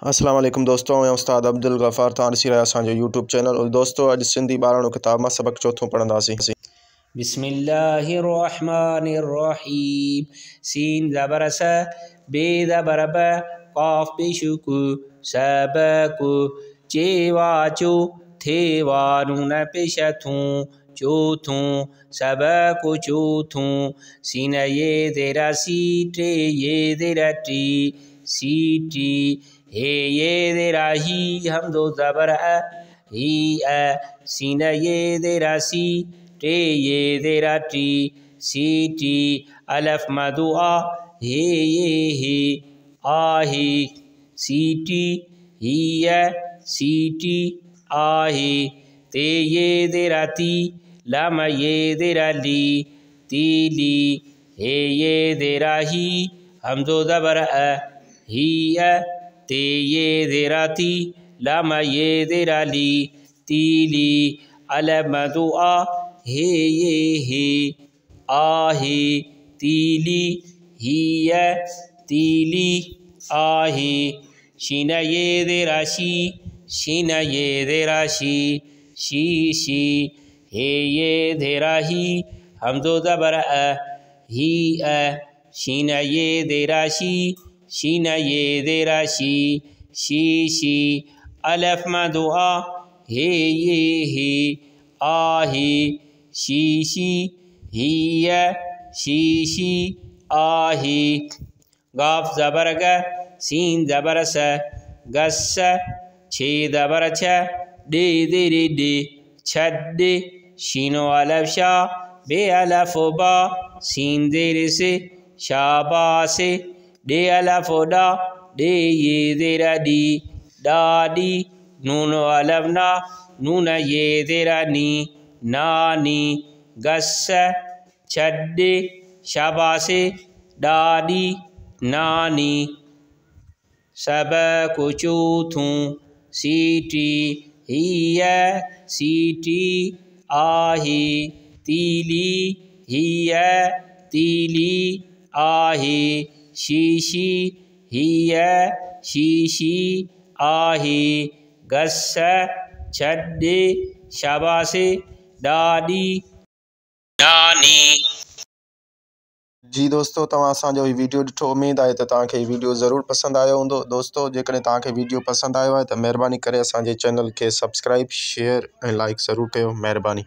अस्सलाम वालेकुम दोस्तों, मैं उस्ताद अब्दुल गफ़ार तानसी रहा असांजो यूट्यूब चैनल। और दोस्तों अॼु सिंधी 12 किताब में सबक चौथों पढ़ंदासीं। बिस्मिल्लाहिर्रहमानिर्रहीम। सीन ज़बर स, बे ज़बर ब, क़ाफ़ बेशुकु, सबकु, चे वाचो, थे वानून पेशथूं, चौथूं, सबकु चौथूं। सीन ये देरा सी, टे ये देरा टी, सीटी। हे ये देरा ही, हमदो ज़बर अ, ही अ। सीन ये देरा सी, टे ये देरा टी, सीटी। अलफ मदु आ, हे ये हे, आहे, सीटी। हिय, सीटी, आहे। ते ये देरा ती, लम ये देरा ली, तीली। हे ये देरा ही, हमदो ज़बर अ, ही अ। ते ये देरा ती, लम ये देरा ली, तीली। अलफ मदु आ, हे ये हे, आहे, तीली। हिय, तीली, आहे। शीन ये देरा शी, शीन ये देरा शी, शीशी। हे ये देरा ही, हमदो ज़बर अ, ही अ। शीन ये देरा शी, शीन ये देरा शी, शीशी। अलफ मदु आ, हे ये हे, आहे, शीशी। हिय, शीशी, आहे। गाफ ज़बर ग, सीन ज़बर स, गस्स। छे ज़बर छ, डे देरे डे, छड्डे। शीनो अलफ शा, बे अलफ बा, सीन देरे से, शाबासे। डे अलफ डा, डे ये देरा डी, डाडी। नून अलफ ना, नून ये देरा नी, नानी। गस्स, छड्डे, शाबासे, डाडी, नानी। सबकु चौथूं, सीटी। हिय, सीटी, आहे, तीली। हिय, तीली, आहे, शीशी। हिय, शीशी, आहे। गस्स, छड्डे, शाबासे, डाडी, नानी। जी दोस्तों, तव्हां असांजो ही वीडियो ॾिठो। उम्मीद आहे त तव्हांखे ही वीडियो ज़रूर पसंद आयो हूंदो। दोस्तों जेकॾहिं तव्हांखे वीडियो पसंद आयो आहे त महिरबानी करे असांजे चैनल खे सब्सक्राइब, शेयर ऐं लाइक ज़रूर कयो। महिरबानी।